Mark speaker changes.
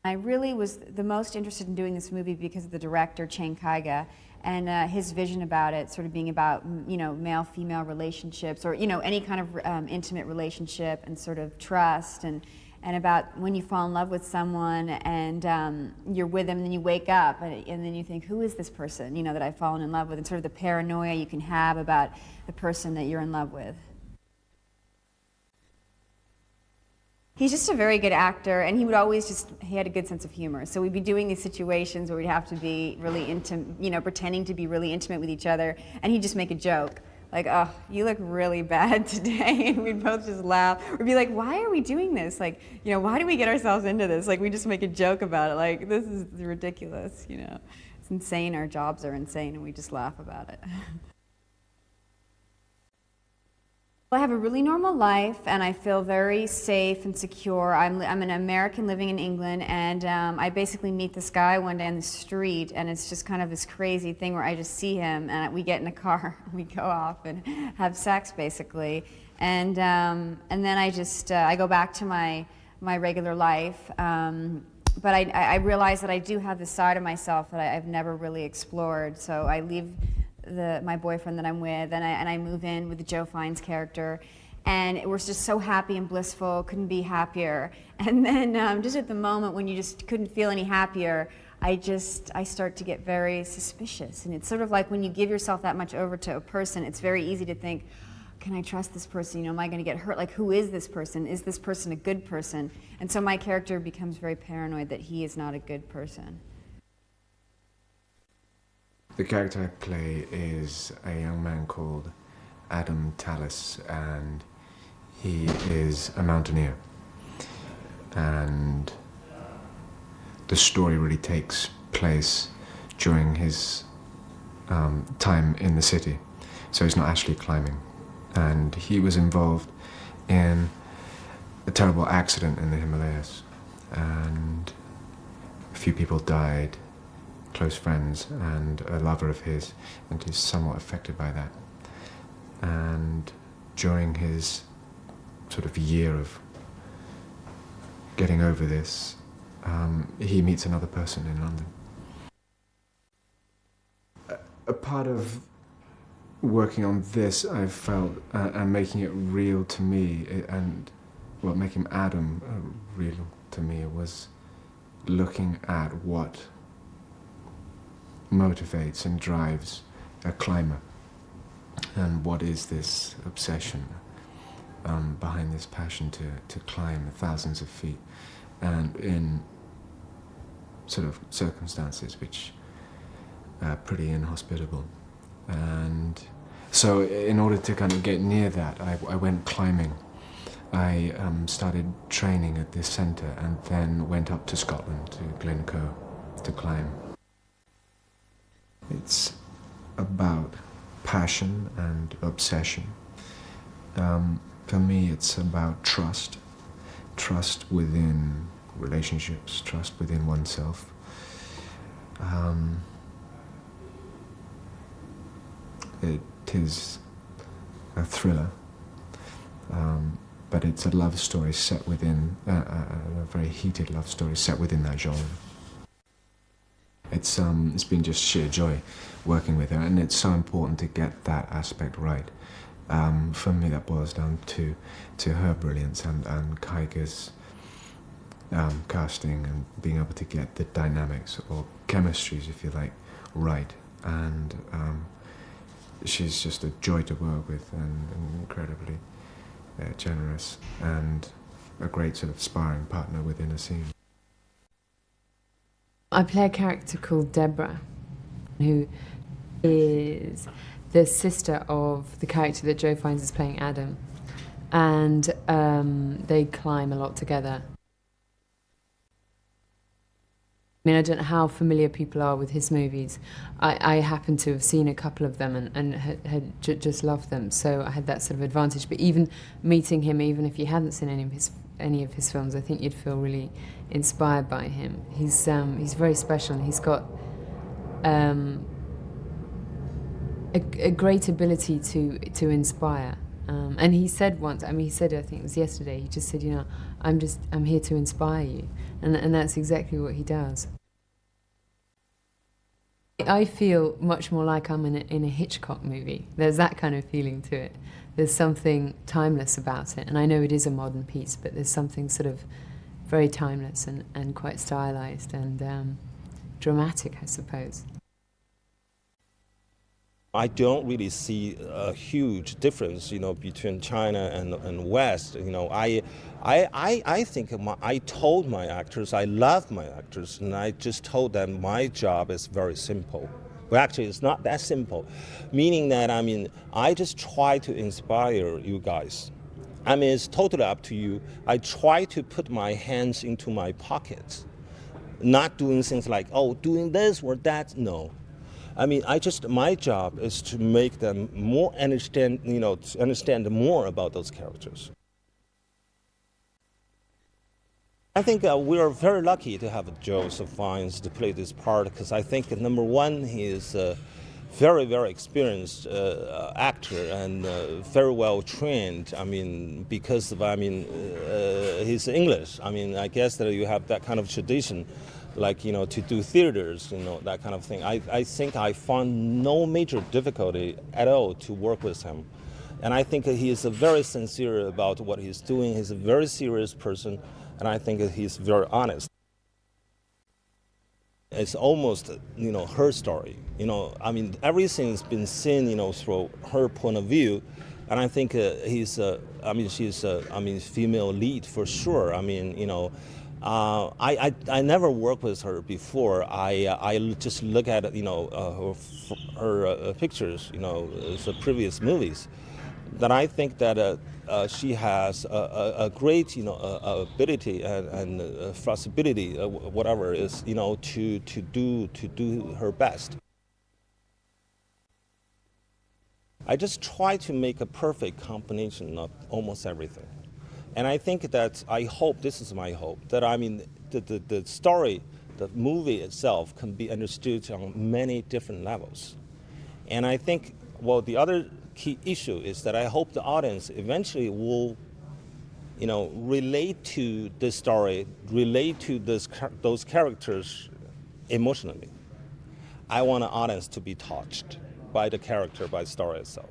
Speaker 1: I really was the most interested in doing this movie because of the director, Chiang Kai-ga, and his vision about it sort of being about, you know, male-female relationships, or, you know, any kind of intimate relationship and sort of trust, and about when you fall in love with someone and you're with them and then you wake up and then you think, who is this person, you know, that I've fallen in love with, and sort of the paranoia you can have about the person that you're in love with. He's just a very good actor, and he would always he had a good sense of humor. So we'd be doing these situations where we'd have to be really intimate, you know, pretending to be really intimate with each other, and he'd just make a joke. Like, oh, you look really bad today, and we'd both just laugh. We'd be like, why are we doing this? Like, you know, why do we get ourselves into this? Like, we just make a joke about it. Like, this is ridiculous, you know. It's insane, our jobs are insane, and we just laugh about it. I have a really normal life, and I feel very safe and secure. I'm an American living in England, and I basically meet this guy one day on the street, and it's just kind of this crazy thing where I just see him, and we get in a car, and we go off and have sex, basically. And then I go back to my regular life. But I realize that I do have this side of myself that I've never really explored, so I leave my boyfriend that I'm with, and I move in with Joe Fiennes' character, and we're just so happy and blissful, couldn't be happier. And then just at the moment when you just couldn't feel any happier, I start to get very suspicious. And it's sort of like when you give yourself that much over to a person, it's very easy to think, can I trust this person? You know, am I going to get hurt? Like, who is this person? Is this person a good person? And so my character becomes very paranoid that he is not a good person.
Speaker 2: The character I play is a young man called Adam Tallis, and he is a mountaineer. And the story really takes place during his time in the city, so he's not actually climbing. And he was involved in a terrible accident in the Himalayas, and a few people died, close friends and a lover of his, and he's somewhat affected by that. And during his sort of year of getting over this, he meets another person in London. A part of working on this, I felt, and making it real to me, and well, making Adam real to me, was looking at what motivates and drives a climber, and what is this obsession behind this passion to climb thousands of feet, and in sort of circumstances which are pretty inhospitable. And so in order to kind of get near that, I went climbing. I started training at this centre, and then went up to Scotland, to Glencoe, to climb. It's about passion and obsession. For me, it's about trust. Trust within relationships, trust within oneself. It is a thriller, but it's a love story set within, a very heated love story set within that genre. It's been just sheer joy working with her, and it's so important to get that aspect right. For me, that boils down to her brilliance and Kaiga's casting, and being able to get the dynamics, or chemistries, if you like, right. And she's just a joy to work with, and incredibly generous, and a great sort of sparring partner within a scene.
Speaker 3: I play a character called Deborah, who is the sister of the character that Joe Fiennes is playing, Adam. And they climb a lot together. I mean, I don't know how familiar people are with his movies. I happen to have seen a couple of them and had just loved them, so I had that sort of advantage. But even meeting him, even if you hadn't seen any of his films, I think you'd feel really inspired by him. He's very special, and he's got a great ability to inspire. And he said once, I mean, he said, I think it was yesterday, he just said, you know, I'm here to inspire you. And that's exactly what he does. I feel much more like I'm in a Hitchcock movie. There's that kind of feeling to it. There's something timeless about it. And I know it is a modern piece, but there's something sort of very timeless and quite stylized and dramatic, I suppose.
Speaker 4: I don't really see a huge difference, you know, between China and West. You know, I think I told my actors, I love my actors, and I just told them my job is very simple. Well, actually, it's not that simple, meaning that, I mean, I just try to inspire you guys. I mean, it's totally up to you. I try to put my hands into my pockets, not doing things like, oh, doing this or that, no. I mean, my job is to make them more understand, you know, to understand more about those characters. I think we are very lucky to have Joseph Fiennes to play this part, because I think, number one, he is a very, very experienced actor and very well trained. I mean, because of, he's English. I mean, I guess that you have that kind of tradition, like, you know, to do theaters, you know, that kind of thing. I think I found no major difficulty at all to work with him. And I think he is very sincere about what he's doing. He's a very serious person, and I think he's very honest. It's almost, you know, her story. You know, I mean, everything's been seen, you know, through her point of view. And I think she's a female lead for sure. I mean, you know, I never worked with her before. I just look at, you know, her pictures, you know, the previous movies. That I think that she has a great, you know, ability and flexibility, whatever is, you know, to do her best. I just try to make a perfect combination of almost everything. And I think that I hope, this is my hope, that I mean, the story, the movie itself can be understood on many different levels. And I think, well, the other key issue is that I hope the audience eventually will, you know, relate to this story, relate to those characters emotionally. I want the audience to be touched by the character, by the story itself.